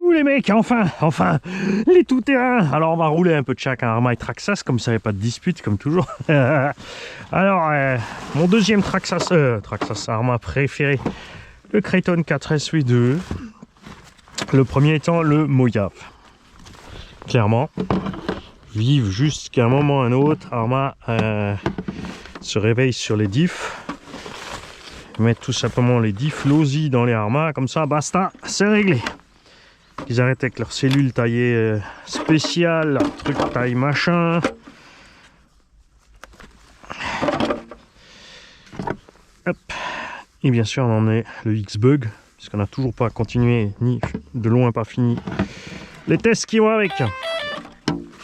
Ouh les mecs, enfin, les tout-terrains. Alors on va rouler un peu de chaque, Arrma et Traxxas, comme ça il n'y a pas de dispute, comme toujours. Alors, mon deuxième Traxxas Arrma préféré, le Kraton 4S V2. Le premier étant le Mojave. Clairement, vivre jusqu'à un moment ou un autre, Arrma se réveille sur les diffs. Mettre tout simplement les diffs Losi dans les Arrma, comme ça, basta, c'est réglé. Ils arrêtent avec leurs cellules taillées spéciales, leurs trucs taille machin. Hop. Et bien sûr, on en est le X-Bug, puisqu'on n'a toujours pas continué, ni de loin pas fini, les tests qui vont avec.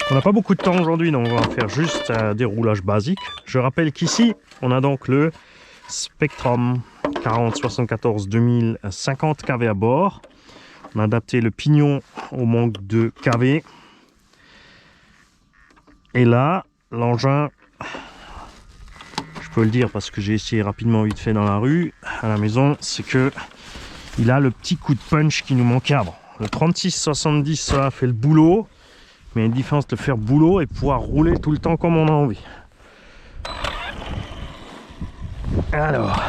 On n'a pas beaucoup de temps aujourd'hui, donc on va faire juste un déroulage basique. Je rappelle qu'ici, on a donc le Spectrum 4074 2050 kV à bord. On a adapté le pignon au manque de kV. Et là, l'engin, je peux le dire parce que j'ai essayé rapidement vite fait dans la rue, à la maison, c'est que il a le petit coup de punch qui nous manquait avant. Le 3670, ça a fait le boulot, mais il y a une différence de faire boulot et pouvoir rouler tout le temps comme on a envie. Alors,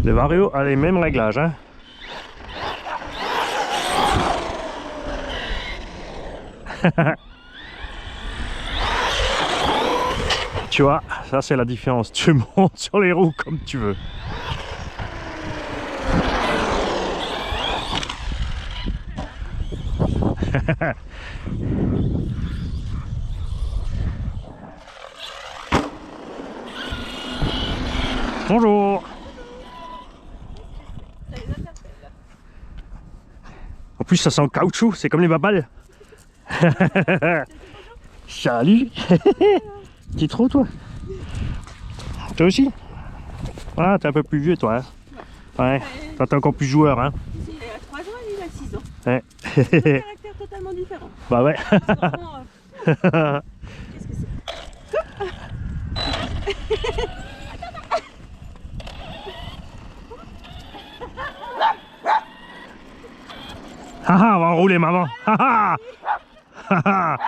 le Vario a les mêmes réglages, hein. Tu vois, ça c'est la différence. Tu montes sur les roues comme tu veux. Bonjour. En plus ça sent le caoutchouc, c'est comme les babales. Salut. T'es trop toi. Toi aussi. Ah, t'es un peu plus vieux toi, hein. Ouais, toi t'es encore plus joueur, hein. Il a 3 ans et il a 6 ans. Ouais. C'est un caractère totalement différent. Bah ouais. Qu'est-ce que c'est? Haha, on va rouler maman. Haha. Haha.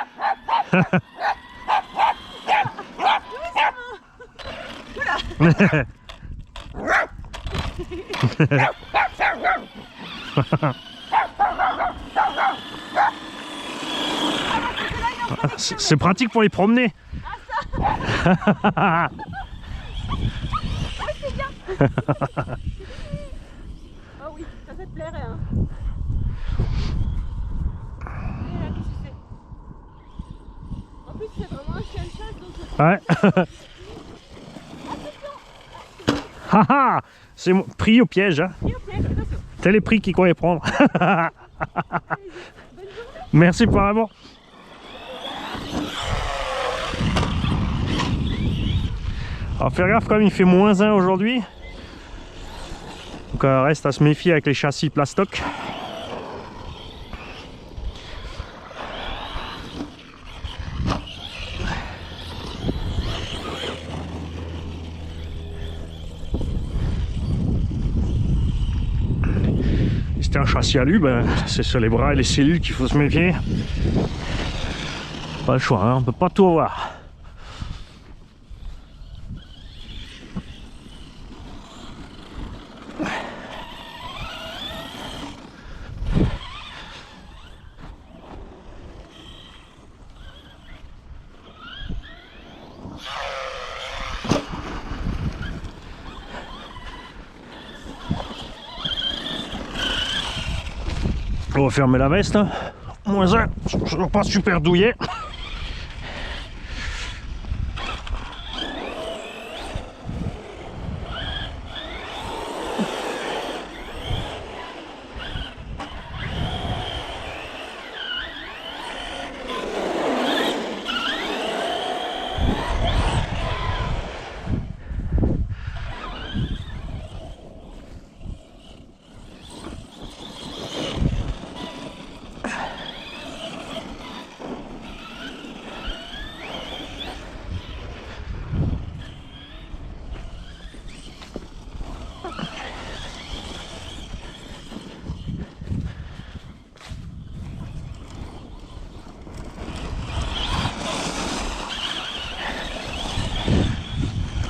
C'est pratique pour les promener. Ah, c'est bien. Oh oui, ça te plairait, hein. Et là, qu'est-ce que tu fais? En plus, c'est vraiment un chien de chasse, donc... Ouais. Haha, c'est pris au piège, hein. Et au piège, attention. C'est les prix qu'il croyait prendre. Merci apparemment. Alors faire gaffe, comme il fait -1 aujourd'hui, donc reste à se méfier avec les châssis plastoc. Si c'était un châssis alu, ben, c'est sur les bras et les cellules qu'il faut se méfier. Pas le choix, hein, on peut pas tout avoir. On va fermer la veste. -1, je ne pas super douillet.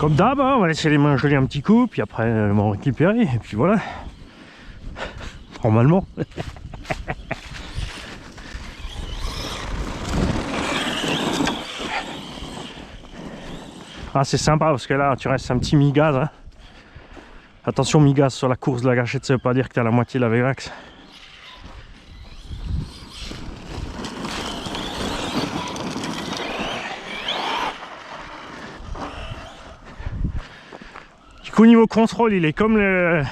Comme d'hab, hein, on va laisser les mains geler un petit coup, puis après elles vont récupérer, et puis voilà. Normalement. Ah, c'est sympa parce que là tu restes un petit mi-gaz. Hein. Attention, mi-gaz sur la course de la gâchette, ça veut pas dire que tu as la moitié de la Vérax. Du coup, niveau contrôle, il est comme le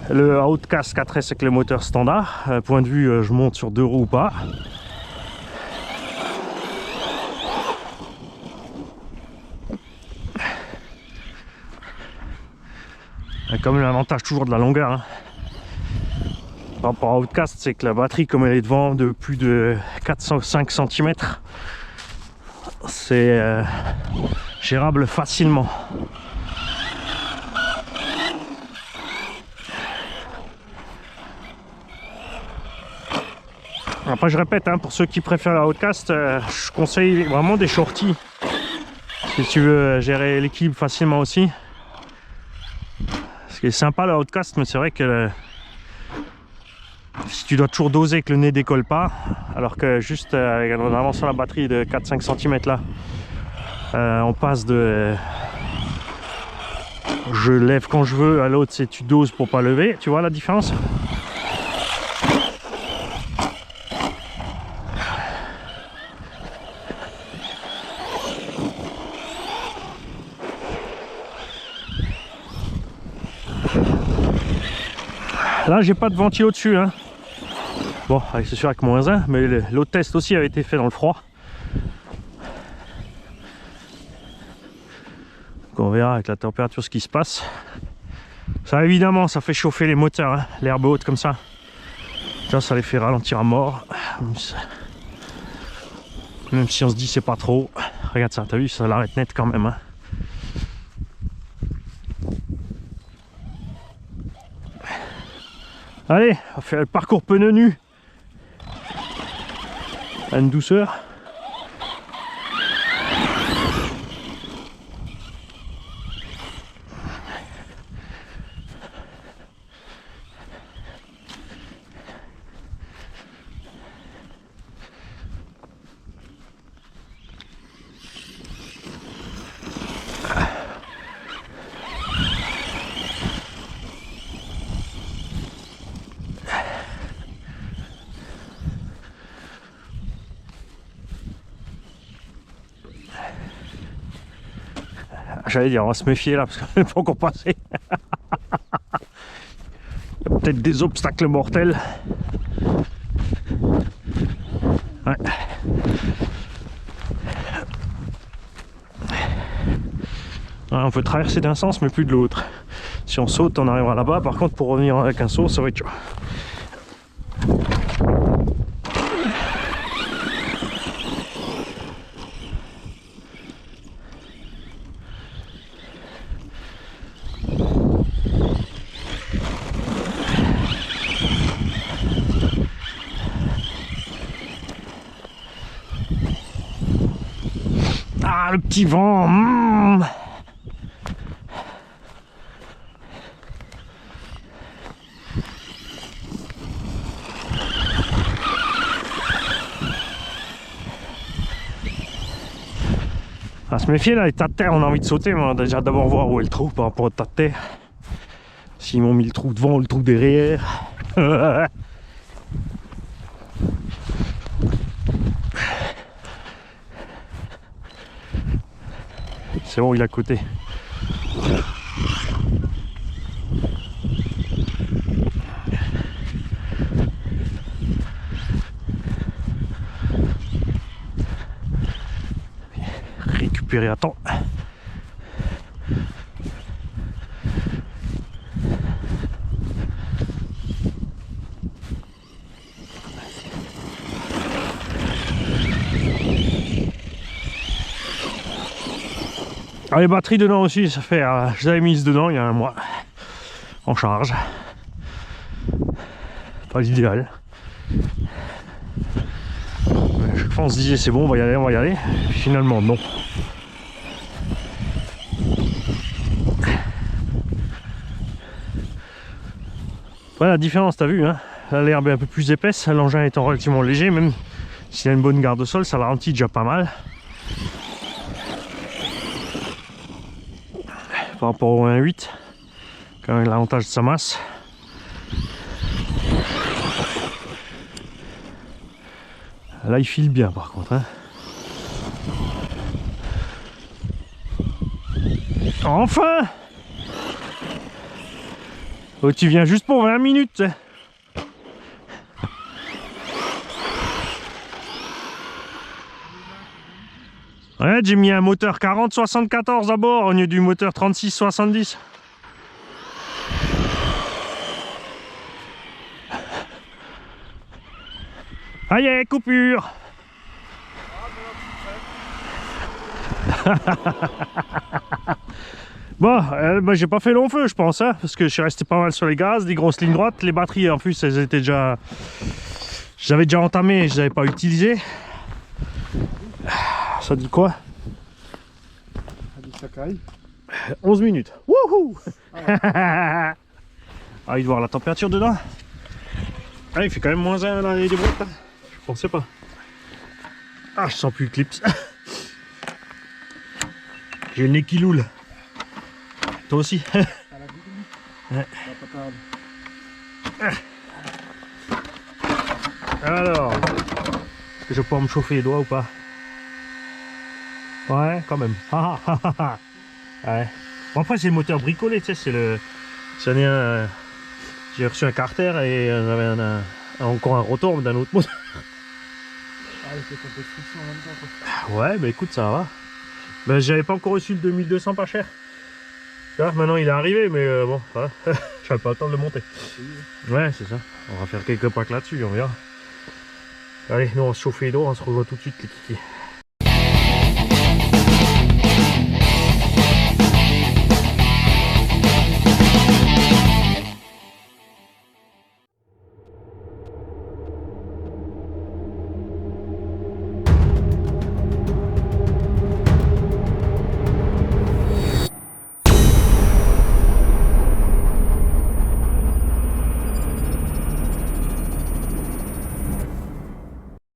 Outcast 4S avec le moteur standard. Point de vue, je monte sur 2 roues ou pas. Comme l'avantage toujours de la longueur hein. Par rapport à Outcast, c'est que la batterie, comme elle est devant de plus de 405 cm, c'est gérable facilement. Après, je répète, hein, pour ceux qui préfèrent la Outcast, je conseille vraiment des shorties si tu veux gérer l'équilibre facilement aussi. Ce qui est sympa la Outcast, mais c'est vrai que si tu dois toujours doser que le nez décolle pas, alors que juste en avançant la batterie de 4-5 cm là, on passe de je lève quand je veux à l'autre c'est tu doses pour pas lever, tu vois la différence? Là j'ai pas de ventilo dessus hein. Bon c'est sûr avec moins 1, mais l'autre test aussi avait été fait dans le froid. Donc on verra avec la température ce qui se passe. Ça évidemment ça fait chauffer les moteurs hein, l'herbe haute comme ça. Ça les fait ralentir à mort. Même si on se dit c'est pas trop. Regarde ça, t'as vu, ça l'arrête net quand même hein. Allez, on va faire le parcours pneu nu. À une douceur. J'allais dire, on va se méfier là parce qu'on n'est pas encore passé. Il y a peut-être des obstacles mortels. Ouais. Ouais, on peut traverser d'un sens mais plus de l'autre. Si on saute, on arrivera là-bas. Par contre, pour revenir avec un saut, ça va être chaud. Ah, le petit vent À se méfier là, les tas de terre, on a envie de sauter, mais on va déjà d'abord voir où est le trou par rapport au tas de terre. S'ils m'ont mis le trou devant ou le trou derrière. C'est bon, il est à côté. Récupérer à temps. Ah, les batteries dedans aussi, ça fait. Je les avais mises dedans il y a un mois. En charge. Pas l'idéal. Chaque fois on se disait c'est bon, on va y aller, on va y aller. Puis finalement non. Voilà la différence, t'as vu, hein. L'herbe est un peu plus épaisse, l'engin étant relativement léger, même s'il a une bonne garde au sol, ça le ralentit déjà pas mal. Par rapport au 1.8, quand même l'avantage de sa masse. Là il file bien par contre, hein. Enfin! Oh, tu viens juste pour 20 minutes. Ouais, j'ai mis un moteur 40-74 à bord au lieu du moteur 36-70. Aïe, coupure. Bon, bah, j'ai pas fait long feu, je pense, hein, parce que je suis resté pas mal sur les gaz, des grosses lignes droites. Les batteries, en plus, elles étaient déjà... J'avais déjà entamé et je les avais pas utilisées. Ça dit quoi? Ça dit Sakai. 11 minutes. Wouhou! Ah, il doit y avoir la température dedans. Ah, il fait quand même moins 1 dans les boîtes, hein. Je pensais pas. Ah, je sens plus le clips. J'ai le nez qui loule. Toi aussi. Ouais. Alors, est-ce que je peux me chauffer les doigts ou pas? Ouais, quand même. Ouais. Bon, après, c'est le moteur bricolé, tu sais, c'est le... J'ai reçu un carter et j'avais encore un rotor d'un autre moteur. Ah, il fait un peu de friction en même temps, quoi. Ouais, bah écoute, ça va. Ben, j'avais pas encore reçu le 2200 pas cher. Tu vois, maintenant il est arrivé, mais bon, voilà. J'avais pas le temps de le monter. Ouais, c'est ça. On va faire quelques packs là-dessus, on verra. Allez, nous on va se chauffer les dos, on se revoit tout de suite, les kikis.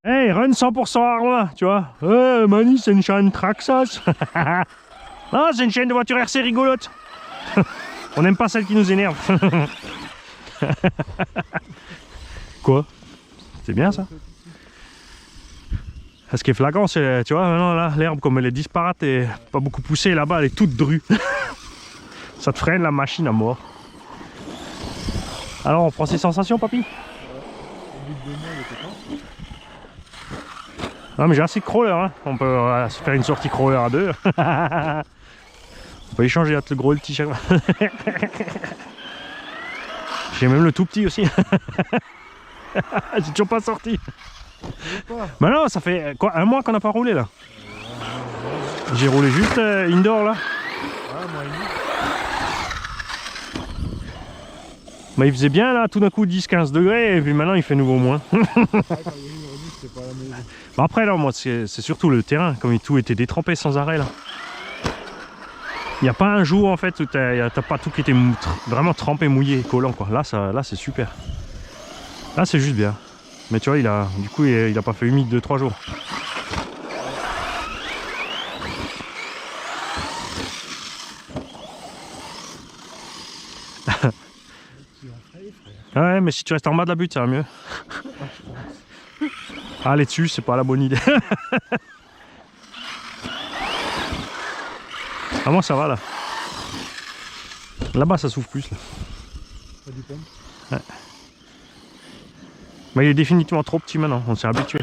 Hey, run 100% Arma, tu vois. Mani, c'est une chaîne Traxxas. Non, c'est une chaîne de voiture RC rigolote. On n'aime pas celle qui nous énerve. Quoi? C'est bien ça. Ce qui est flagrant, c'est, tu vois, maintenant là, l'herbe, comme elle est disparate et pas beaucoup poussée, là-bas, elle est toute drue. Ça te freine la machine à mort. Alors, on prend ses sensations, papy? Non mais j'ai assez de crawler, hein. On peut se faire une sortie crawler à deux. On peut échanger entre le gros et le petit chaque fois. J'ai même le tout petit aussi. J'ai toujours pas sorti. Bah non, ça fait quoi, un mois qu'on n'a pas roulé là. J'ai roulé juste indoor là. Bah il faisait bien là, tout d'un coup 10-15 degrés et puis maintenant il fait nouveau moins. Bah après là moi c'est surtout le terrain, comme tout était détrempé sans arrêt là. Il n'y a pas un jour en fait où t'as pas tout qui était vraiment trempé, mouillé, collant quoi. Là c'est super. Là c'est juste bien. Mais tu vois du coup il a pas fait humide 2-3 jours. Ouais mais si tu restes en bas de la butte ça va mieux. Aller dessus, c'est pas la bonne idée. Ah moi ça va là. Là-bas ça souffle plus là. Ouais. Mais il est définitivement trop petit maintenant, on s'est habitué.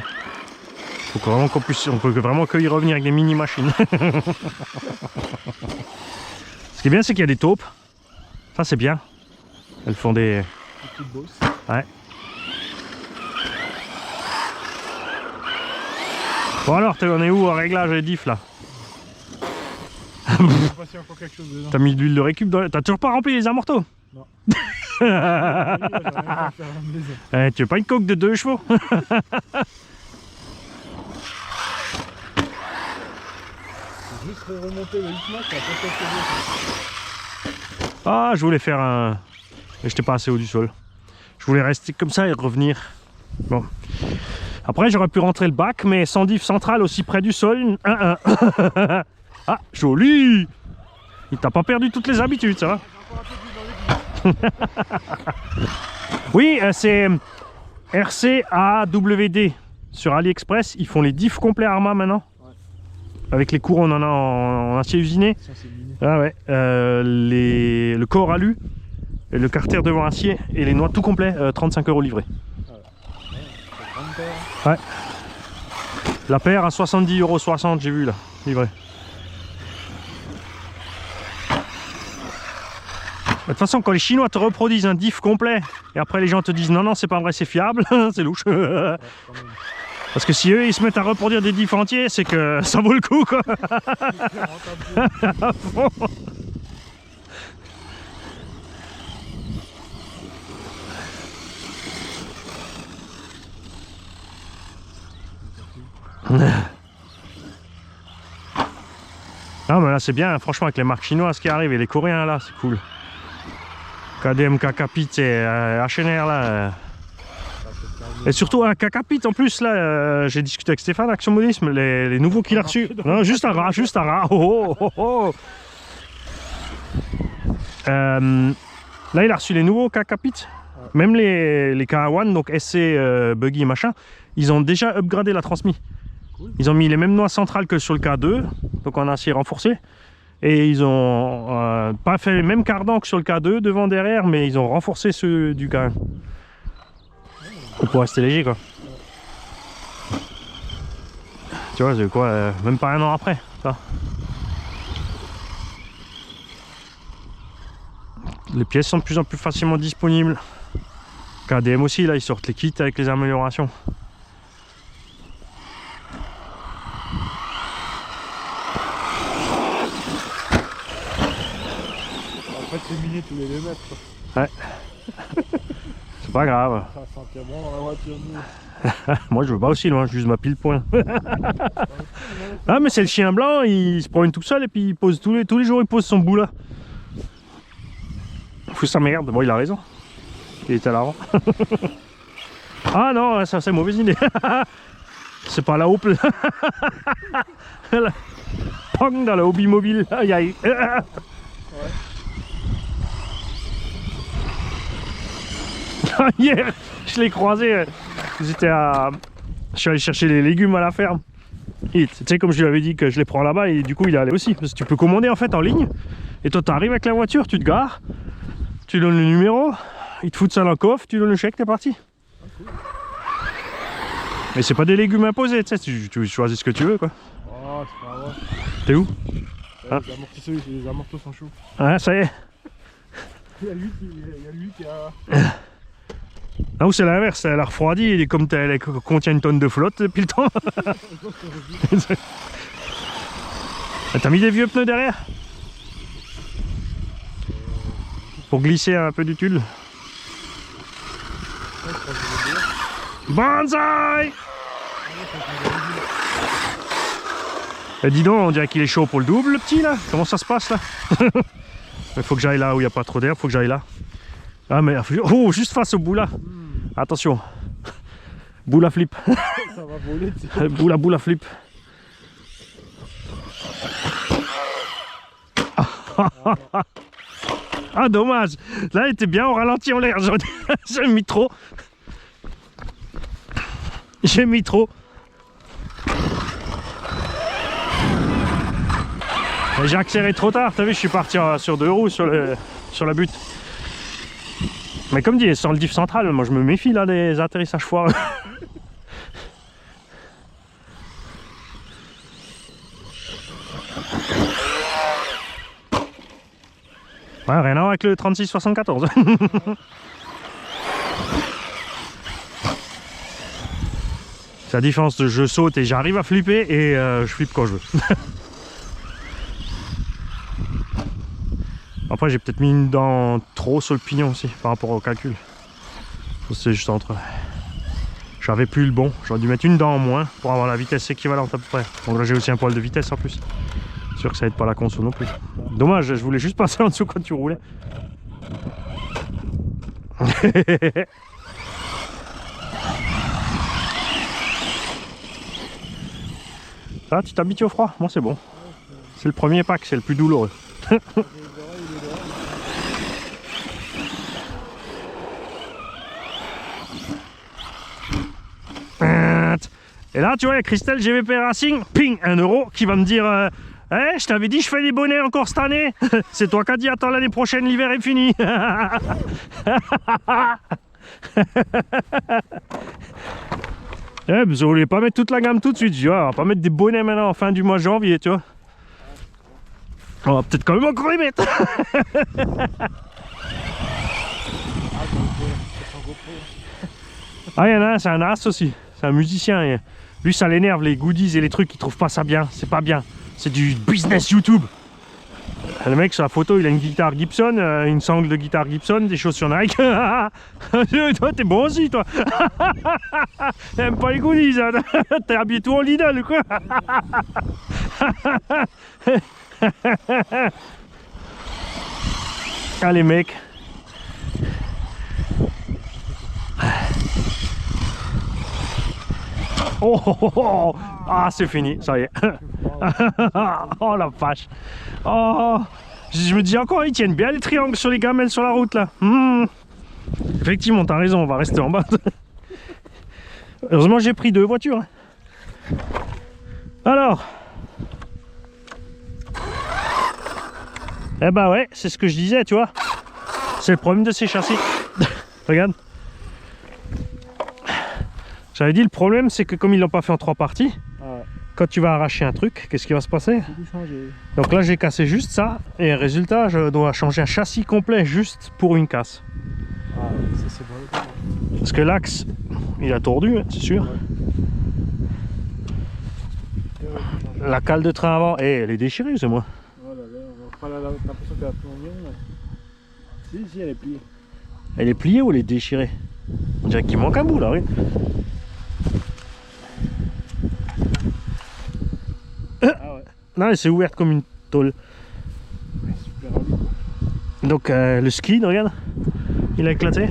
Faut vraiment qu'on puisse, on peut vraiment que y revenir avec des mini machines. Ce qui est bien c'est qu'il y a des taupes. Ça c'est bien. Elles font des petites bosses. Ouais. Bon alors, on est où en réglage et diff là? T'as mis de l'huile de récup dans... T'as toujours pas rempli les amortos? Non. Tu veux pas une coque de 2 chevaux? Juste remonter le 8 mètres, ah, je voulais faire un... Mais j'étais pas assez haut du sol. Je voulais rester comme ça et revenir. Bon. Après, j'aurais pu rentrer le bac, mais sans diff centrale aussi près du sol. Ah, joli! Il t'a pas perdu toutes les habitudes, ça va? Oui, c'est RCAWD. Sur AliExpress, ils font les diffs complets Arma maintenant. Ouais. Avec les cours, on en a en acier usiné. Ça, ah ouais. Le corps alu, et le carter devant acier et les noix tout complet, 35 € livrés. Ouais. La paire à 70,60 €, j'ai vu là, livré. De toute façon, quand les Chinois te reproduisent un diff complet et après les gens te disent non, non, c'est pas vrai, c'est fiable, c'est louche. Parce que si eux ils se mettent à reproduire des diffs entiers, c'est que ça vaut le coup quoi. Non mais là c'est bien, franchement avec les marques chinoises qui arrivent et les coréens là, c'est cool. KDM, Kakapit et HNR là. Et surtout un Kakapit en plus là, j'ai discuté avec Stéphane, Action Modisme, les nouveaux qu'il a reçus. Non, juste un rat, juste un rat. Oh, oh, oh. Là il a reçu les nouveaux Kakapit. Même les KA1, donc SC Buggy machin, ils ont déjà upgradé la transmission. Ils ont mis les mêmes noix centrales que sur le K2, donc en acier renforcé. Et ils ont pas fait les mêmes cardans que sur le K2, devant, derrière, mais ils ont renforcé ceux du K1. Pour rester léger quoi. Tu vois, c'est quoi, même pas un an après, ça. Les pièces sont de plus en plus facilement disponibles. KDM aussi, là, ils sortent les kits avec les améliorations. En fait, c'est miné tous les 2 mètres. Ouais. C'est pas grave. Ça sentait bon dans la voiture. Moi, je veux pas aussi loin, je juste ma pile point. Ah, mais c'est le chien blanc, il se promène tout seul et puis il pose tous les jours, il pose son bout là. Fous sa merde. Bon, il a raison. Il était à l'avant. Ah non, ça c'est mauvaise idée. C'est pas la Opel. Pong dans le hobby mobile. Aïe aïe. Ouais. Hier, je l'ai croisé. J'étais à... Je suis allé chercher les légumes à la ferme. Et tu sais, comme je lui avais dit que je les prends là-bas, et du coup il est allé aussi. Parce que tu peux commander en fait en ligne. Et toi, tu arrives avec la voiture, tu te gares, tu donnes le numéro, ils te foutent ça dans le coffre, tu donnes le chèque, t'es parti. Ah, cool. Mais c'est pas des légumes imposés, tu sais, tu choisis ce que tu veux quoi. Oh, c'est pas vrai. T'es où? Ah. Les amortisseurs sont chauds. Ah, ça y est. Il y a lui qui a... Ah, ou c'est l'inverse, elle a refroidi et comme elle contient une tonne de flotte depuis le temps. T'as mis des vieux pneus derrière? Pour glisser un peu du tulle. Banzai! Et dis donc, on dirait qu'il est chaud pour le double, le petit là. Comment ça se passe là? Il faut que j'aille là où il n'y a pas trop d'air, faut que j'aille là. Ah mais, oh, juste face au bout là. Attention. Boule à flip. Ça va voler. Boule à flip. Ah dommage. Là il était bien au ralenti en l'air. J'ai mis trop. J'ai mis trop. J'ai accéléré trop tard. T'as vu, je suis parti sur 2 roues sur la butte. Mais comme dit, sans le diff central, moi je me méfie là des atterrissages foireux. Ouais, rien à voir avec le 36-74. C'est la différence de je saute et j'arrive à flipper et je flippe quand je veux. Après j'ai peut-être mis une dent trop sur le pignon aussi par rapport au calcul. C'est juste entre... J'avais plus le bon, j'aurais dû mettre une dent en moins pour avoir la vitesse équivalente à peu près. Donc là j'ai aussi un poil de vitesse en plus. C'est sûr que ça aide pas la conso non plus. Dommage, je voulais juste passer en dessous quand tu roulais. Ça, tu t'habitues au froid? Moi, c'est bon. C'est le premier pack, c'est le plus douloureux. Et là, tu vois, il y a Christelle GVP Racing, ping, 1 euro, qui va me dire hey, je t'avais dit, je fais des bonnets encore cette année. C'est toi qui as dit, attends, l'année prochaine, l'hiver est fini. Eh, vous voulez pas mettre toute la gamme tout de suite, je dis, on va pas mettre des bonnets maintenant en fin du mois de janvier, tu vois. On va peut-être quand même encore les mettre. Ah, il y en a un, c'est un as aussi, c'est un musicien. Et lui, ça l'énerve, les goodies et les trucs, il trouve pas ça bien, c'est pas bien. C'est du business YouTube. Le mec sur la photo, il a une guitare Gibson, une sangle de guitare Gibson, des chaussures Nike. Toi, t'es bon aussi, toi. T'aimes pas les goodies, hein. T'es habillé tout en Lidl, quoi. Allez, mec. Oh, oh, oh, oh. Ah, c'est fini, ça y est. Oh la vache. Oh, je me dis encore, ils tiennent bien les triangles sur les gamelles sur la route là. Effectivement, t'as raison, on va rester en bas. Heureusement, j'ai pris 2 voitures. Alors. Eh bah ouais, c'est ce que je disais, tu vois. C'est le problème de ces châssis. Regarde. J'avais dit, le problème, c'est que comme ils l'ont pas fait en 3 parties, quand tu vas arracher un truc, qu'est-ce qui va se passer? Donc là, j'ai cassé juste ça, et résultat, je dois changer un châssis complet juste pour une casse. Ah, ça c'est bon. Parce que l'axe, il a tordu, hein, c'est sûr. Ouais. La cale de train avant, elle est déchirée, c'est moi. Oh là là, on a pas l'impression qu'elle a plongé. Si, elle est pliée. Elle est pliée ou elle est déchirée? On dirait qu'il manque un bout là, oui. Ah ouais. Non, elle s'est ouverte comme une tôle. Super joli. Donc le skid, regarde, il a éclaté.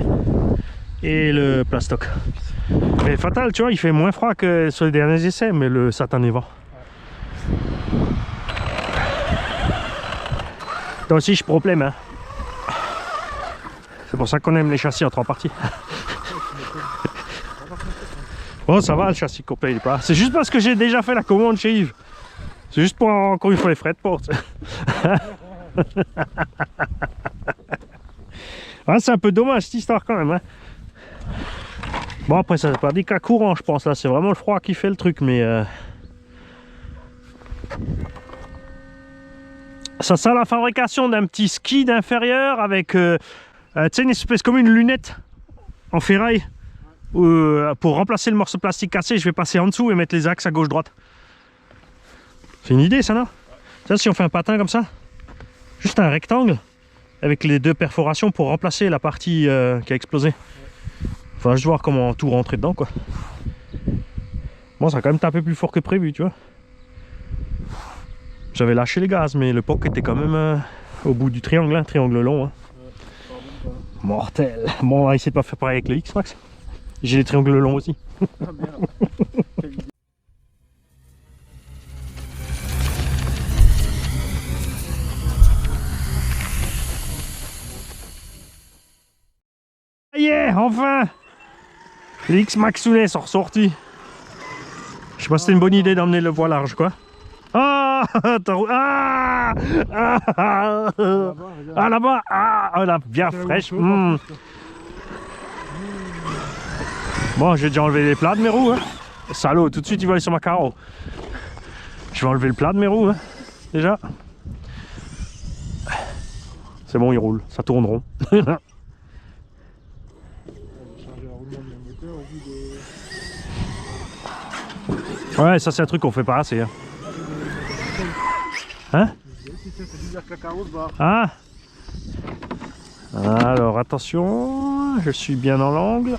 Et le plastoc. Mais fatal, tu vois, il fait moins froid que sur les derniers essais, mais le satané vent. Toi aussi, je problème, hein. C'est pour ça qu'on aime les châssis en 3 parties. Bon, ça va, le châssis complet, il est pas. C'est juste parce que j'ai déjà fait la commande chez Yves. C'est juste pour encore une fois les frais de porte. Ah, c'est un peu dommage cette histoire quand même, hein. Bon, après, ça n'est pas des cas courants, je pense. Là, c'est vraiment le froid qui fait le truc, mais ça sent la fabrication d'un petit ski inférieur avec tu sais, une espèce comme une lunette en ferraille pour remplacer le morceau de plastique cassé. Je vais passer en dessous et mettre les axes à gauche-droite. C'est une idée, ça, non? Ça, si on fait un patin comme ça, juste un rectangle avec les 2 perforations pour remplacer la partie qui a explosé. Faut juste voir comment tout rentrer dedans, quoi. Bon, ça a quand même tapé plus fort que prévu, tu vois. J'avais lâché les gaz, mais le POC était quand même au bout du triangle, hein, triangle long. Hein. Ouais, mortel. Bon, on va essayer de pas faire pareil avec le X-Max. J'ai les triangles longs aussi. Ah merde. Quelle idée. Yeah, enfin les X-Max Sounais sont ressortis. Je sais pas si c'était une bonne idée d'emmener le voie large, quoi. Ah, ah, ah, ah, là-bas, ah, elle a bien fraîche. Bon, j'ai déjà enlevé les plats de mes roues. Hein. Salaud, tout de suite il va aller sur ma carreau. Je vais enlever le plat de mes roues, hein, déjà. C'est bon, il roule, ça tourne rond. Ouais, ça c'est un truc qu'on fait pas assez. Hein, hein? Ah. Alors attention, je suis bien dans l'angle.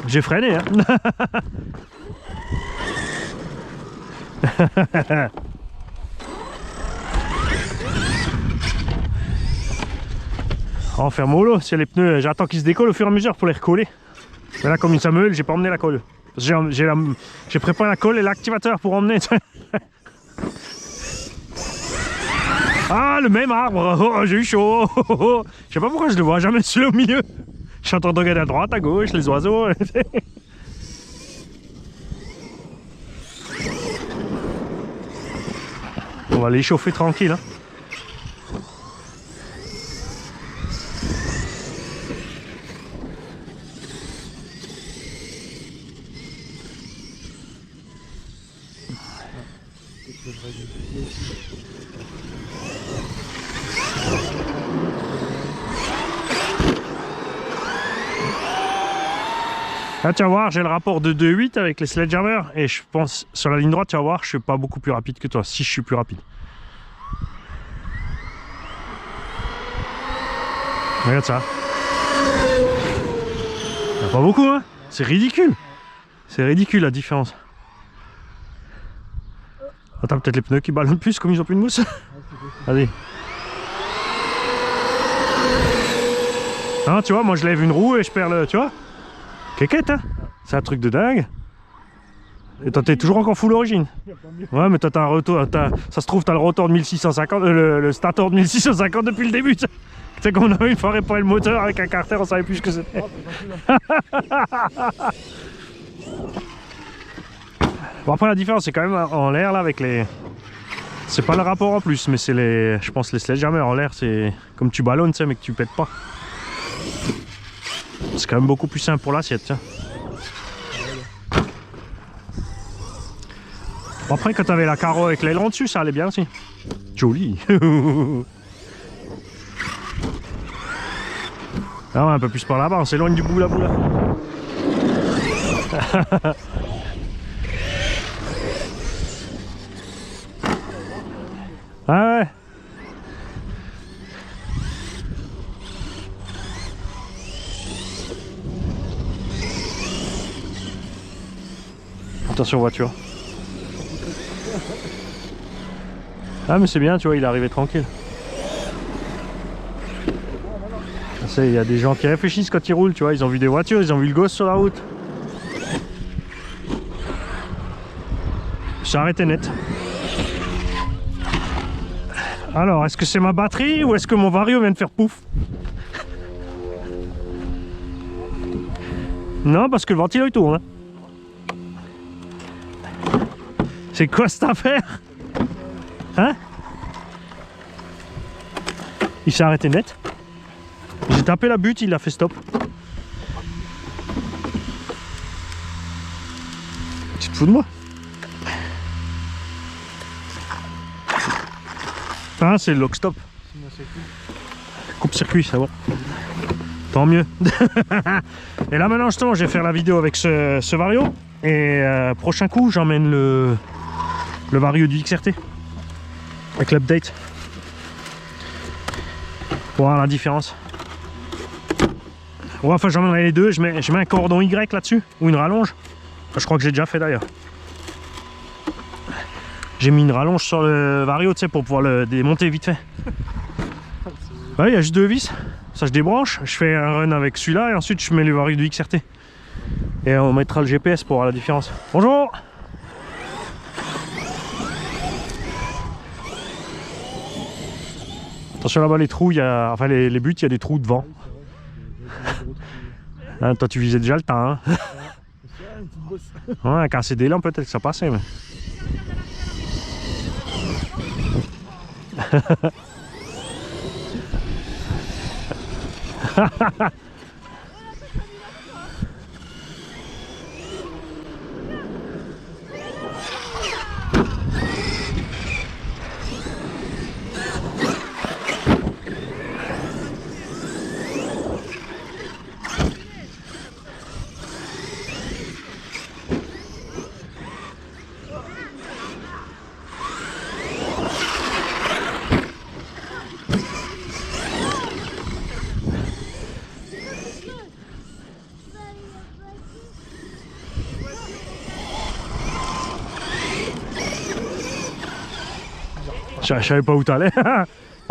J'ai freiné, hein. On va faire mollo, si les pneus, j'attends qu'ils se décollent au fur et à mesure pour les recoller. Mais là, comme une sameule, j'ai pas emmené la colle. J'ai préparé la colle et l'activateur pour emmener. Ah, le même arbre. Oh, j'ai eu chaud. Je sais pas pourquoi je le vois jamais celui au milieu. Je suis en train de regarder à droite, à gauche, les oiseaux. On va les chauffer tranquille. Hein. Là, tu vas voir, j'ai le rapport de 2,8 avec les sledgehammers et je pense sur la ligne droite, tu vas voir, je suis pas beaucoup plus rapide que toi, si je suis plus rapide. Regarde ça. Il n'y a pas beaucoup, hein? C'est ridicule. C'est ridicule la différence. Attends, peut-être les pneus qui ballonnent plus comme ils ont plus de mousse. Allez. Non, tu vois, moi je lève une roue et je perds le. Tu vois? Kékette, hein? C'est un truc de dingue. Et toi, t'es toujours encore full origine. Ouais, mais toi, t'as un retour. Ça se trouve, t'as le rotor de 1650, le stator de 1650 depuis le début. Tu sais, comme on avait une fois réparé le moteur avec un carter, on savait plus ce que c'était. Bon, après, la différence, c'est quand même en l'air, là, avec les. C'est pas le rapport en plus, mais c'est les. Je pense les sledgehammers en l'air, c'est comme tu ballonnes, tu sais, mais que tu pètes pas. C'est quand même beaucoup plus simple pour l'assiette, tiens. Bon, après, quand t'avais la carreau avec l'aileron dessus, ça allait bien aussi. Joli. Ah ouais, un peu plus par là-bas, on s'éloigne du bout là-bout là. Ah ouais. Attention voiture. Ah mais c'est bien, tu vois, il est arrivé tranquille. Il y a des gens qui réfléchissent quand ils roulent, tu vois, ils ont vu des voitures, ils ont vu le gosse sur la route. J'ai arrêté net. Alors, est-ce que c'est ma batterie ou est-ce que mon vario vient de faire pouf? Non, parce que le ventilo il tourne. Hein. C'est quoi cette affaire? Hein? Il s'est arrêté net. J'ai tapé la butte, il a fait stop. Tu te fous de moi? Ah, c'est le lock stop. Coupe-circuit, ça va. Tant mieux. Et là maintenant justement, je vais faire la vidéo avec ce vario. Et prochain coup, j'emmène le vario du XRT. Avec l'update. Pour voir la différence. Ouais, enfin j'emmènerai les deux, je mets un cordon Y là-dessus, ou une rallonge. Je crois que j'ai déjà fait d'ailleurs. J'ai mis une rallonge sur le vario, tu sais, pour pouvoir le démonter vite fait. Ouais, il y a juste deux vis. Ça, je débranche, je fais un run avec celui-là, et ensuite je mets le vario du XRT. Et on mettra le GPS pour voir la différence. Bonjour! Attention là-bas, les trous, il y a... enfin les buts, il y a des trous devant. Hein, toi, tu visais déjà le temps. Hein. Ouais, quand c'est des lampes, peut-être que ça passait. Mais... Je savais pas où t'allais. Ah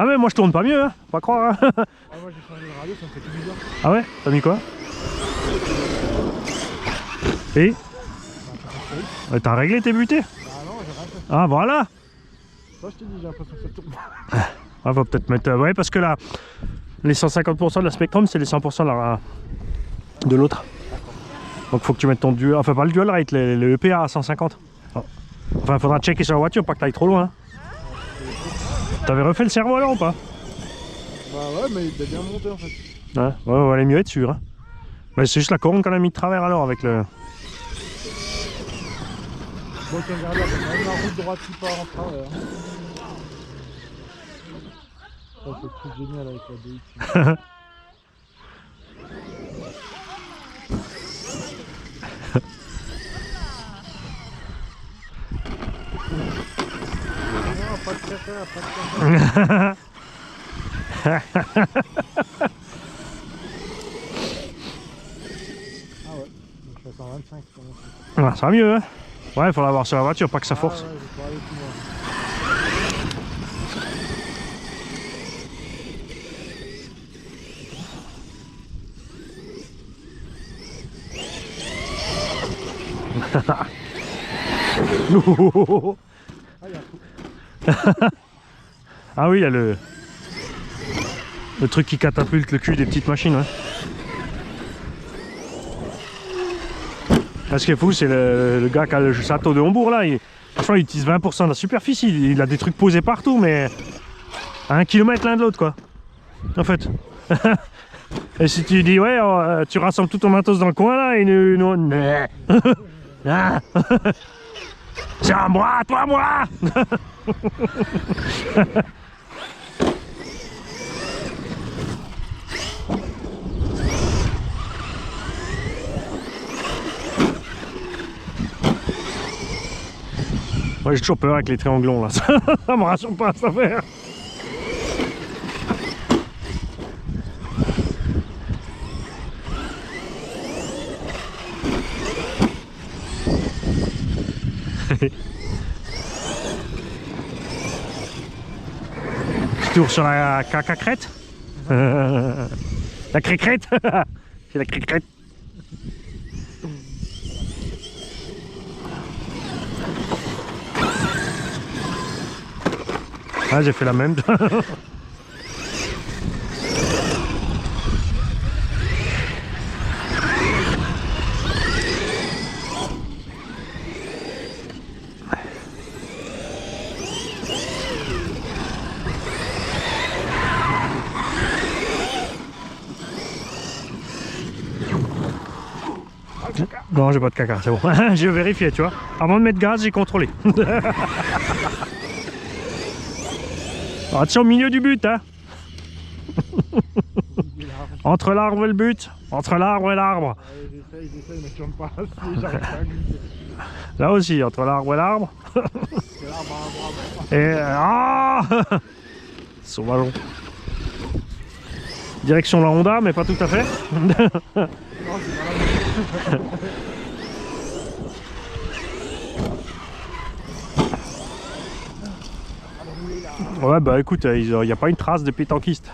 mais moi je tourne pas mieux, hein. Pas croire. Hein. Ah, moi j'ai changé de radio, ça me fait tout bizarre. Ah ouais? T'as mis quoi? Et? T'as réglé tes butées? Ah non, j'ai rien fait. Ah voilà. Ça, je t'ai dit, j'ai l'impression que ça tourne. Ah, faut peut-être mettre... ouais, parce que là, les 150% de la Spectrum, c'est les 100% de l'autre. Donc faut que tu mettes ton dual... Enfin, pas le dual rate, le EPA à 150. Oh. Enfin, faudra checker sur la voiture, pas que t'ailles trop loin. T'avais refait le cerveau-volant ou pas? Bah ouais, mais il est bien monté en fait. Ouais, on va aller mieux être sûr. Hein. Mais c'est juste la couronne qu'on a mis de travers alors avec le... Bon, tiens, regarde là, même la route droite qui part en travers. Ça, c'est le truc génial avec la DX. Non, pas de caca, pas de caca. Ah ouais, donc je fais 125 quand même. Ah, ça va mieux, hein. Ouais, il faut l'avoir sur la voiture, pas que ça force. Ah ouais, je vais pas aller plus loin. Ah, il y a un trou. Ah oui, il y a le truc qui catapulte le cul des petites machines. Ouais. Ah, ce qui est fou, c'est le gars qui a le château de Hombourg là. Franchement, il utilise 20% de la superficie. Il a des trucs posés partout, mais à 1 km l'un de l'autre, quoi. En fait. Et si tu dis, ouais, tu rassembles tout ton matos dans le coin là, et nous. Ah. C'est à moi, toi, moi. Moi j'ai toujours peur avec les trianglons là, ça me rassure pas cette affaire. Petit tour sur la caca-crête. La cré-crête. C'est la cré-crête. Ah, j'ai fait la même. Non, j'ai pas de caca, c'est bon. J'ai vérifié, tu vois. Avant de mettre gaz, j'ai contrôlé. Attention au milieu du but, hein. Entre l'arbre et le but. Entre l'arbre et l'arbre. J'essaye, mais tu me pas assez, j'arrive pas à glisser. Là aussi, entre l'arbre et l'arbre. C'est l'arbre à un bras. Et... ah. Sauvageon. Direction la Honda, mais pas tout à fait. Non, c'est pas la même. Ouais, bah écoute, il n'y a pas une trace de pétanquiste.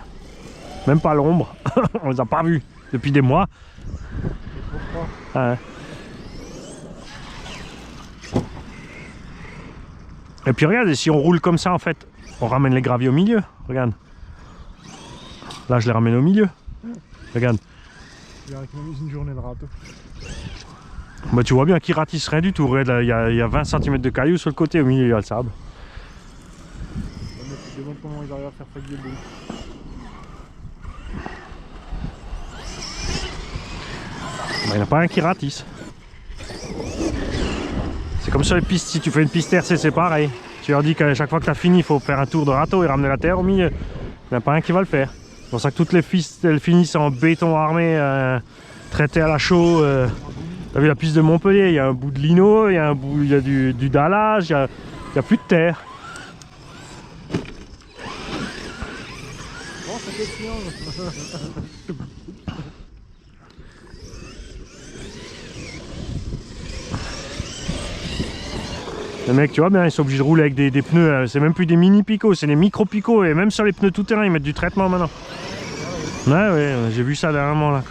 Même pas l'ombre. On les a pas vus depuis des mois. Ouais. Et puis regarde, si on roule comme ça en fait, on ramène les graviers au milieu. Regarde. Là, je les ramène au milieu. Regarde. Il économise une journée de râteau. Bah tu vois bien qu'il ratisse rien du tout. Regarde, là, il y a 20 cm de cailloux sur le côté, au milieu il y a le sable. Je me demande comment ils arrivent à faire faillir le bruit. Bah, il n'y en a pas un qui ratisse. C'est comme sur les pistes, si tu fais une piste RC, c'est pareil. Tu leur dis qu'à chaque fois que tu as fini, il faut faire un tour de râteau et ramener la terre au milieu. Il n'y en a pas un qui va le faire. C'est pour ça que toutes les pistes, elles finissent en béton armé, traité à la chaux. T'as vu la piste de Montpellier, il y a un bout de lino, il y a un bout, il y a du dallage, il y a plus de terre. Bon, c'est question. Les mecs, tu vois bien, ils sont obligés de rouler avec des pneus, c'est même plus des mini picots, c'est des micro picots, et même sur les pneus tout terrain, ils mettent du traitement maintenant. Ouais, j'ai vu ça dernièrement là.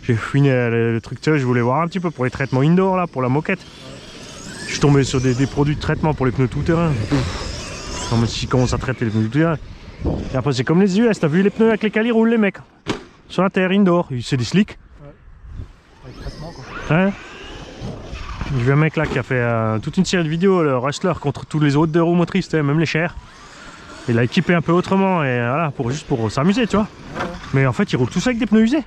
J'ai fouiné le truc, je voulais voir un petit peu pour les traitements indoor là, pour la moquette. Je suis tombé sur des produits de traitement pour les pneus tout-terrain. Comme s'ils commencent à traiter les pneus tout-terrain. Et après, c'est comme les US, t'as vu les pneus avec lesquels ils roulent les mecs? Sur la terre, indoor, c'est des slicks. Ouais. Avec traitement quoi. Hein? J'ai vu un mec là qui a fait toute une série de vidéos, le wrestler, contre tous les autres deux roues motrices, même les chers. Il a équipé un peu autrement, et voilà, juste pour s'amuser, tu vois. Ouais. Mais en fait, ils roulent tous avec des pneus usés.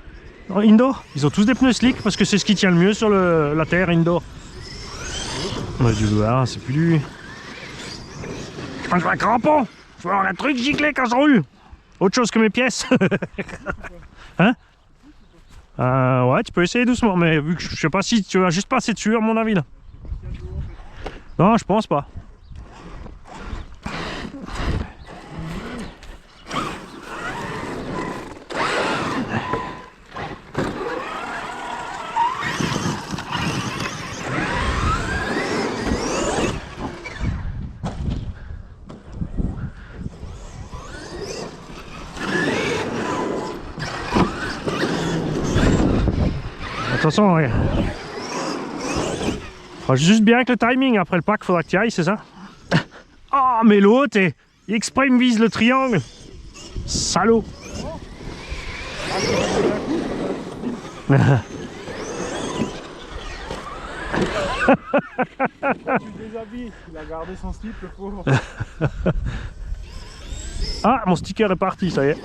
Indoor, ils ont tous des pneus slick parce que c'est ce qui tient le mieux sur la terre indoor. Moi je dis, ah, c'est plus du. Je pense un crampon. Je veux avoir un truc giclé quand je roule. Autre chose que mes pièces. Hein? Ouais, tu peux essayer doucement, mais vu que je sais pas si tu vas juste passer dessus, à mon avis là. Non, je pense pas. Attention, regarde. Faut juste bien avec le timing, après le pack, faudra que tu y ailles, c'est ça? Oh, mais l'autre, il exprès me vise le triangle. Salaud. Tu déshabilles, il a gardé son slip, le pauvre. Ah, mon sticker est parti, ça y est.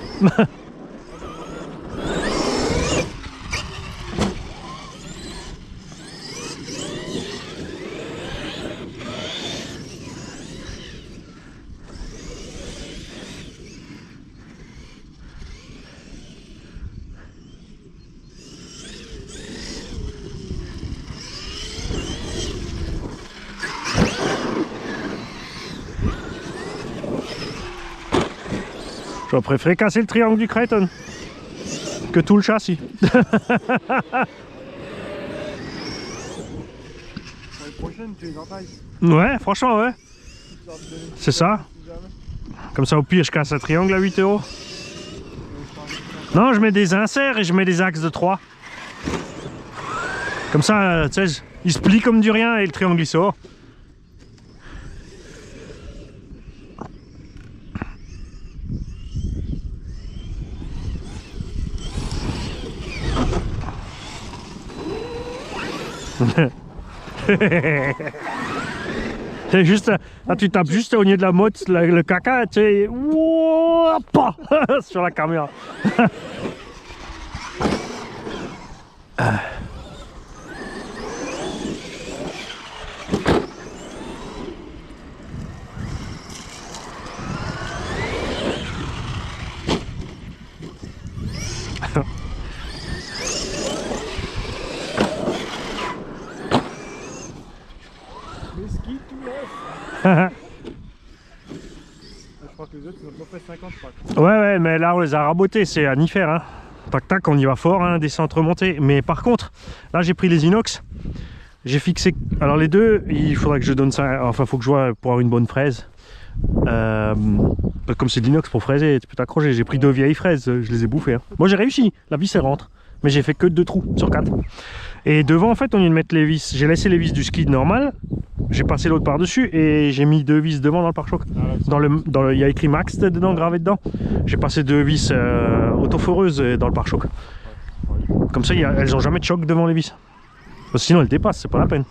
J'aurais préféré casser le triangle du Creighton que tout le châssis. L'année prochaine, tu les entailles. Ouais, franchement, ouais. C'est ça. Comme ça, au pire, je casse un triangle à 8 €. Non, je mets des inserts et je mets des axes de 3. Comme ça, tu sais, il se plie comme du rien et le triangle il sort. C'est juste, là tu tapes juste au niveau de la motte, le caca, tu sais, pas sur la caméra. Les skis tout neuf. Je crois que les autres, ils ont pas fait 50 packs. Ouais, mais là on les a rabotés, c'est à n'y faire. Hein. Tac tac, on y va fort, hein, descente remontée. Mais par contre, là j'ai pris les inox. J'ai fixé. Alors les deux, il faudra que je donne ça. Enfin, faut que je vois pour avoir une bonne fraise. Comme c'est de l'inox pour fraiser, tu peux t'accrocher. J'ai pris 2 vieilles fraises, je les ai bouffées. Hein. Moi j'ai réussi, la vis elle rentre. Mais j'ai fait que 2 trous sur 4. Et devant, en fait, on vient de mettre les vis. J'ai laissé les vis du skid normal. J'ai passé l'autre par-dessus et j'ai mis 2 vis devant dans le pare-choc. Il y a écrit Max dedans, gravé dedans. J'ai passé 2 vis autoforeuses dans le pare-choc. Comme ça, elles ont jamais de choc devant les vis. Parce que sinon, elles dépassent, c'est pas la peine.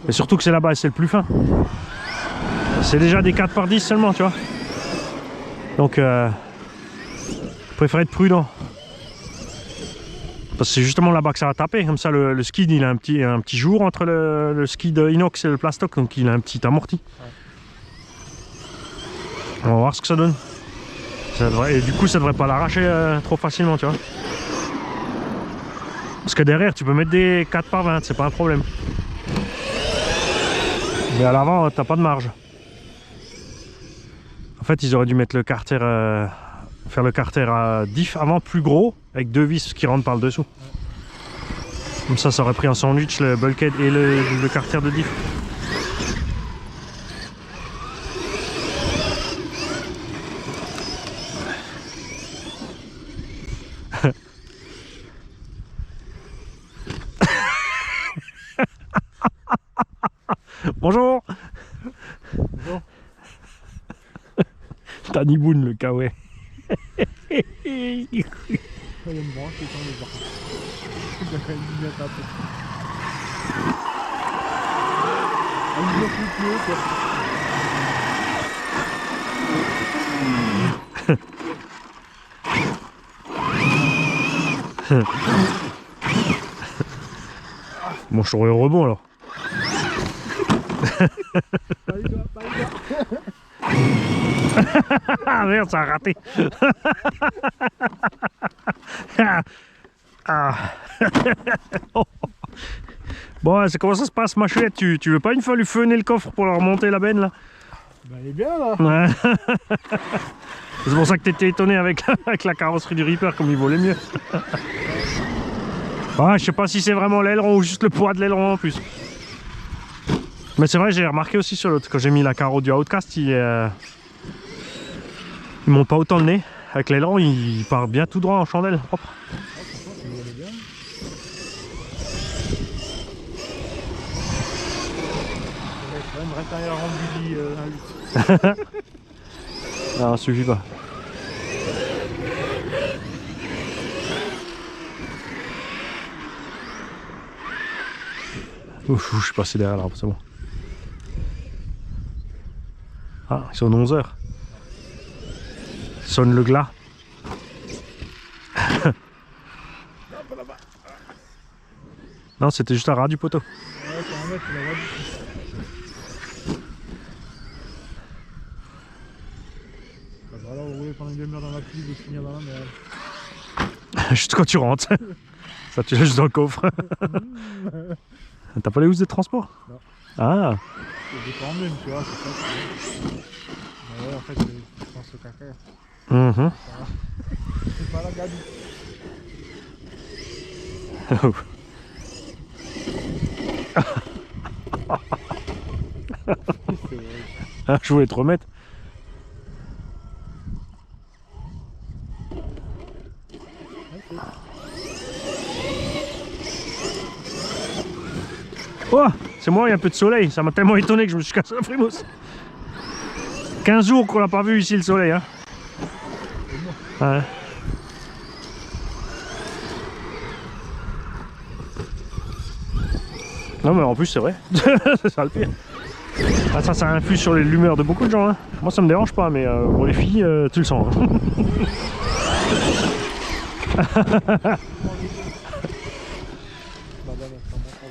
Et surtout que c'est là-bas, c'est le plus fin. C'est déjà des 4 par 10 seulement, tu vois. Donc, je préfère être prudent. Parce que c'est justement là-bas que ça va taper. Comme ça, le skid, il a un petit jour entre le skid inox et le plastoc. Donc, il a un petit amorti. On va voir ce que ça donne. Et du coup, ça devrait pas l'arracher trop facilement, tu vois. Parce que derrière, tu peux mettre des 4 par 20, c'est pas un problème. Mais à l'avant, t'as pas de marge. En fait, ils auraient dû mettre le carter... faire le carter à diff avant plus gros avec 2 vis qui rentrent par le dessous. Comme ça aurait pris en sandwich le bulkhead et le carter de diff. Bonjour. Bonjour. Danny Boone, le kawaii. Il y a une branche qui est tombée par contre. Il a quand même bien tapé. Un jour plus haut quoi. Bon, je serai au rebond alors. Ah merde, ça a raté. Ah. Bon, c'est comment ça se passe, ma chouette? Tu veux pas une fois lui fener le coffre pour leur monter la benne là? Bah il est bien là. Ouais. C'est pour ça que t'étais étonné avec la carrosserie du Reaper comme il volait mieux. Ouais, je sais pas si c'est vraiment l'aileron ou juste le poids de l'aileron en plus. Mais c'est vrai, j'ai remarqué aussi sur l'autre, quand j'ai mis la carreau du Outcast, il monte pas autant le nez. Avec l'aileron, il part bien tout droit en chandelle, propre. Non, ça suffit pas. Ouf, je suis passé derrière l'arbre, c'est bon. Ah, il sonne 11 h. Sonne le glas. Non, c'était juste à ras du poteau. Ouais, c'est un mec qui l'a vu. Voilà, on roulait pendant une demi-heure dans la pluie, vous finir dans la merde. Juste quand tu rentres. Ça tu l'as juste dans le coffre. T'as pas les housses de transport? Non. Ah. J'ai quand même, tu vois, c'est ça. Ouais, en fait, je pense au caca. Mmh. C'est pas la gabi. Ah, je voulais te remettre. Oh, c'est moi, il y a un peu de soleil. Ça m'a tellement étonné que je me suis cassé la frimousse. 15 jours qu'on n'a pas vu ici le soleil. Hein. Ouais. Non mais en plus c'est vrai. C'est ça le pire. Ah, ça influe sur l'humeur de beaucoup de gens. Hein. Moi ça me dérange pas, mais pour les filles, tu le sens. Hein.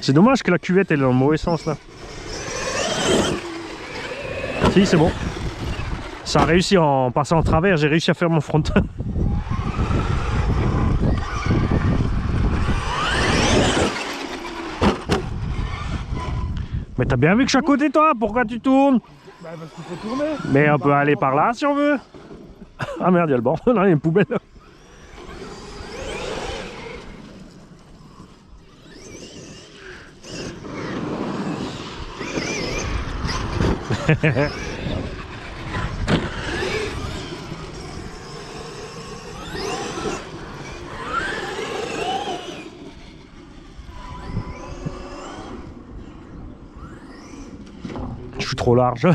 C'est dommage que la cuvette elle est dans le mauvais sens là. Si, c'est bon. Ça a réussi en passant en travers, j'ai réussi à faire mon front. Mais t'as bien vu que je suis à côté de toi, pourquoi tu tournes? Bah parce qu'il faut tourner. Mais on peut aller par là si on veut. Ah merde, il y a le banc, non, il y a une poubelle. Je suis trop large.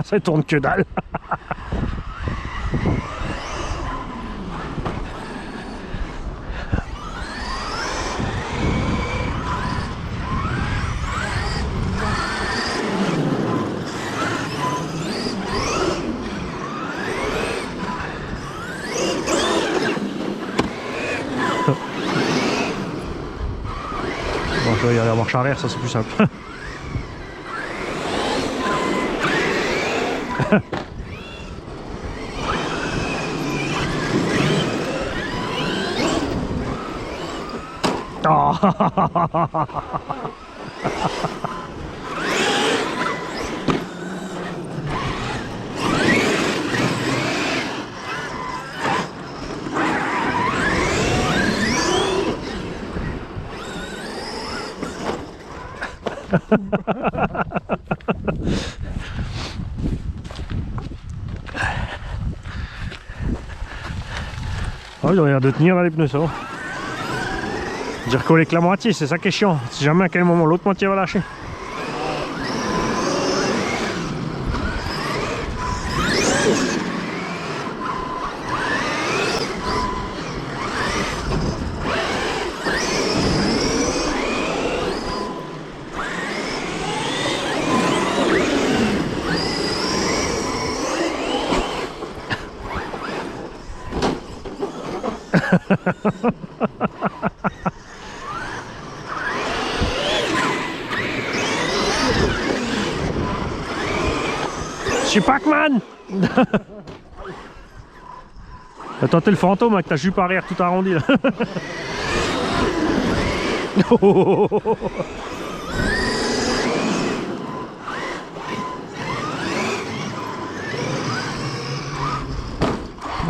Ça tourne que dalle. Bon, je vais y aller en marche arrière, ça c'est plus simple. Oh. Oh, il y a rien de tenir là les pneus, ça va. J'ai recollé que la moitié, c'est ça qui est chiant. Si jamais à quel moment l'autre moitié va lâcher. Je suis Pac-Man. Attends, t'es le fantôme avec ta jupe arrière tout arrondie là.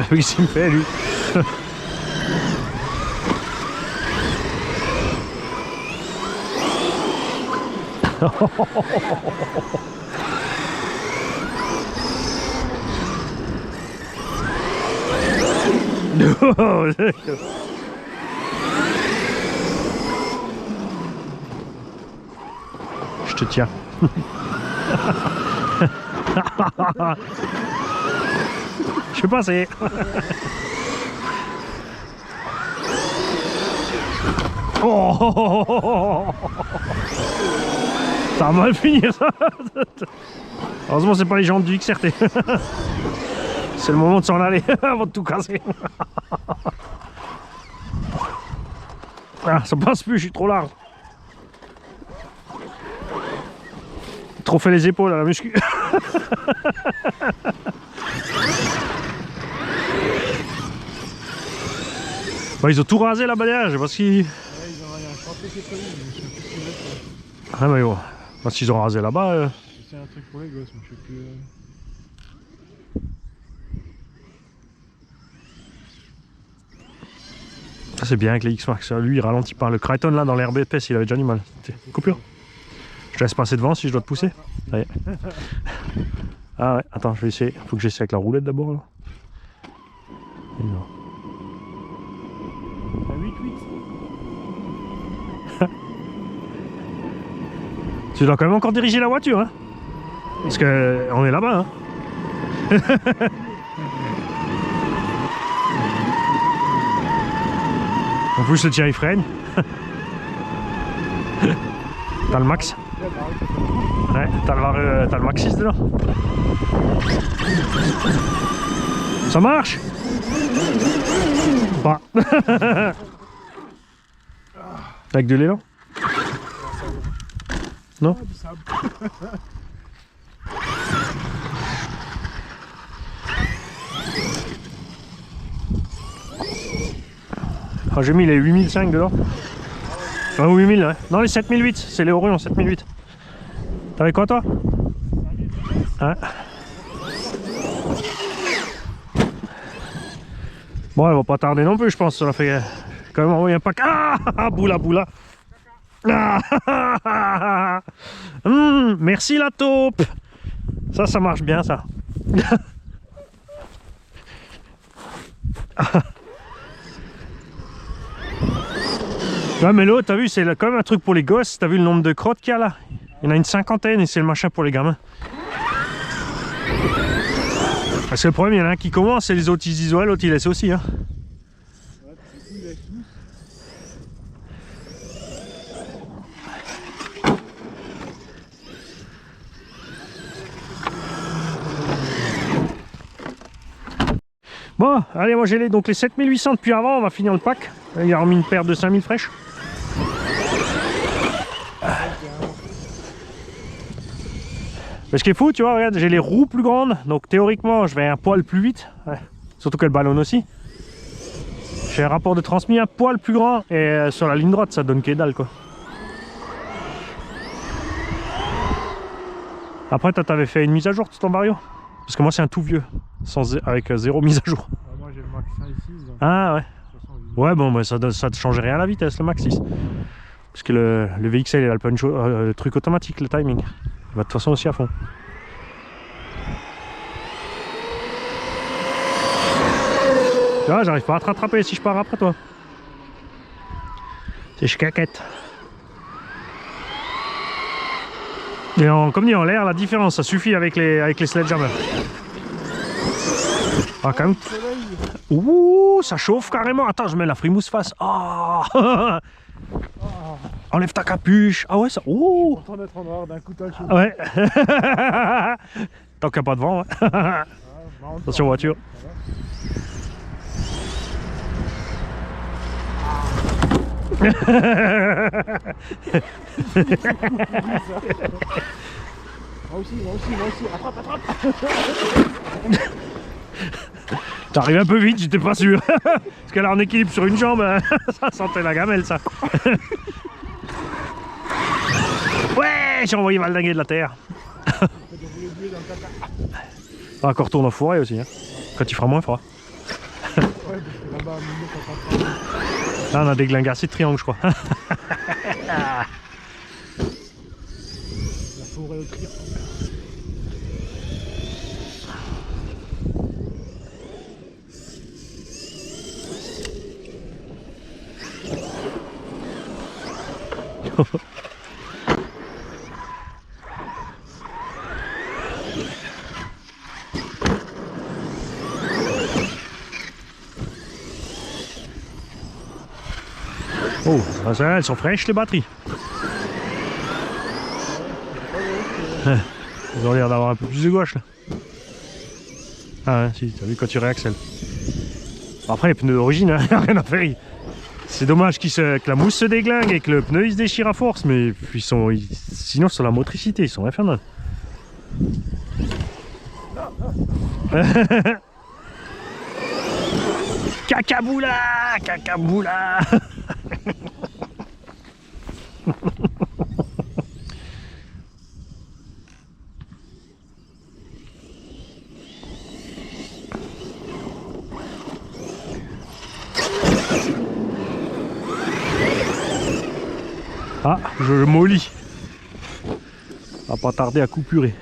Qu'est-ce qu'il me fait lui? Je te tiens. Je sais pas, c'est... Oh, ça va mal finir ça. Heureusement c'est pas les gens du XRT. C'est le moment de s'en aller avant de tout casser. Ah, ça passe plus, je suis trop large. Trop fait les épaules à la muscu. Bah, ils ont tout rasé là-bas derrière, je sais pas ce qu'ils... Ouais, ils ont rien. Je pensais que c'était prévu, mais je sais plus ce qu'ils mettent. Ah mais oh, bah, s'ils ont rasé là-bas... C'est un truc pour les gosses, mais je sais plus... Ça c'est bien avec les X-Max, lui il ralentit pas. Le Crichton là dans l'herbe épaisse, il avait déjà du mal. Coupure. Je te laisse passer devant si je dois te pousser. Ça y est. Ah ouais, attends, je vais essayer. Faut que j'essaie avec la roulette d'abord là. Non. À 8-8. Tu dois quand même encore diriger la voiture, hein. Parce que on est là-bas, hein. En plus le tien il freine. T'as le max. Ouais, t'as le max 6 dedans. Ça marche? Pas. Avec de l'élan? Non? Ah, du sable. Ah, j'ai mis les 8005 dedans. Ah, 8000, ouais. Non, les 7008, c'est les Orion 7008. T'avais quoi toi? Ouais. Bon, elle va pas tarder non plus, je pense. Ça fait quand même envoyer un pack. Ah, boula boula. Ah, merci la taupe. Ça marche bien ça. Ouais, mais l'autre, t'as vu, c'est quand même un truc pour les gosses. T'as vu le nombre de crottes qu'il y a là? Il y en a une cinquantaine et c'est le machin pour les gamins. Parce que le problème, il y en a un qui commence et les autres ils disent ouais, l'autre il laisse aussi. Hein. Bon, allez, moi j'ai donc les 7800 depuis avant, on va finir le pack. Il a remis une paire de 5000 fraîches. Mais ce qui est fou, tu vois, regarde, j'ai les roues plus grandes, donc théoriquement je vais un poil plus vite. Ouais. Surtout que le ballon aussi. J'ai un rapport de transmis un poil plus grand et sur la ligne droite ça donne que dalle quoi. Après toi t'avais fait une mise à jour tout ton Vario? Parce que moi c'est un tout vieux, avec zéro mise à jour. Moi j'ai le Max 5 6. Ah ouais. Ouais bon bah, ça ne change rien à la vitesse le Max 6. Parce que le VXL il a le truc automatique, le timing. Il va de toute façon aussi à fond. Tu vois, j'arrive pas à te rattraper si je pars après toi. C'est chcaquette. Et comme dit en l'air, la différence, ça suffit avec les sledgehammers. Ah, quand même. Ouh, ça chauffe carrément. Attends, je mets la frimousse face. Ah. Enlève ta capuche. Ah ouais, ça. Oh. Je suis content d'être en noir d'un coup de chaud. Ouais. Tant qu'il n'y a pas de vent. Hein. Attention voiture. Moi aussi. Attrape. T'arrives un peu vite, j'étais pas sûr. Parce qu'elle est en équilibre sur une jambe, ça sentait la gamelle ça. Ouais, j'ai envoyé valdinguer de la terre. On va encore retourner au fourré aussi, hein. Quand il fera moins froid. Là on a déglingassé de triangle je crois. La forêt au tir. Oh, elles sont fraîches les batteries. Ils ont l'air d'avoir un peu plus de gauche là. Ah ouais, si, t'as vu quand tu réaccèles. Après les pneus d'origine, hein, rien à faire. C'est dommage que la mousse se déglingue et que le pneu il se déchire à force, mais sinon sur la motricité ils sont infernales. Cacaboula, cacaboula. Ah, je le mollis. Ça va pas tarder à coupurer.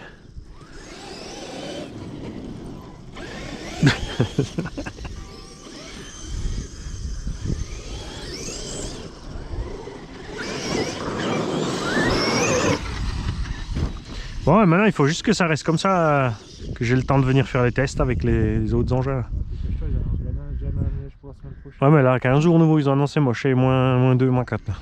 Bon, et maintenant il faut juste que ça reste comme ça, que j'ai le temps de venir faire les tests avec les autres engins. Ouais, mais là, 15 jours nouveau, ils ont annoncé moche, et moins 2, moins 4. Là.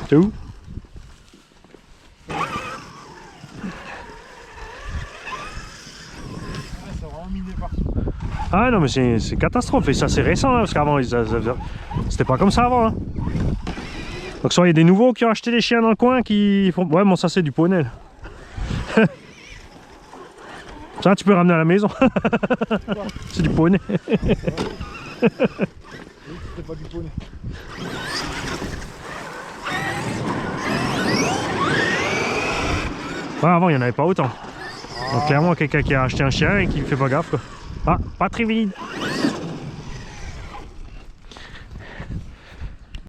C'est où? Ah non mais c'est catastrophe et ça c'est récent hein, parce qu'avant c'était pas comme ça avant hein. Donc soit il y a des nouveaux qui ont acheté des chiens dans le coin qui font... Ouais bon ça c'est du poney là. Ça tu peux ramener à la maison. C'est du poney. C'était pas du poney. Ouais, avant il n'y en avait pas autant. Donc clairement quelqu'un qui a acheté un chien et qui fait pas gaffe quoi. Ah, pas très vite.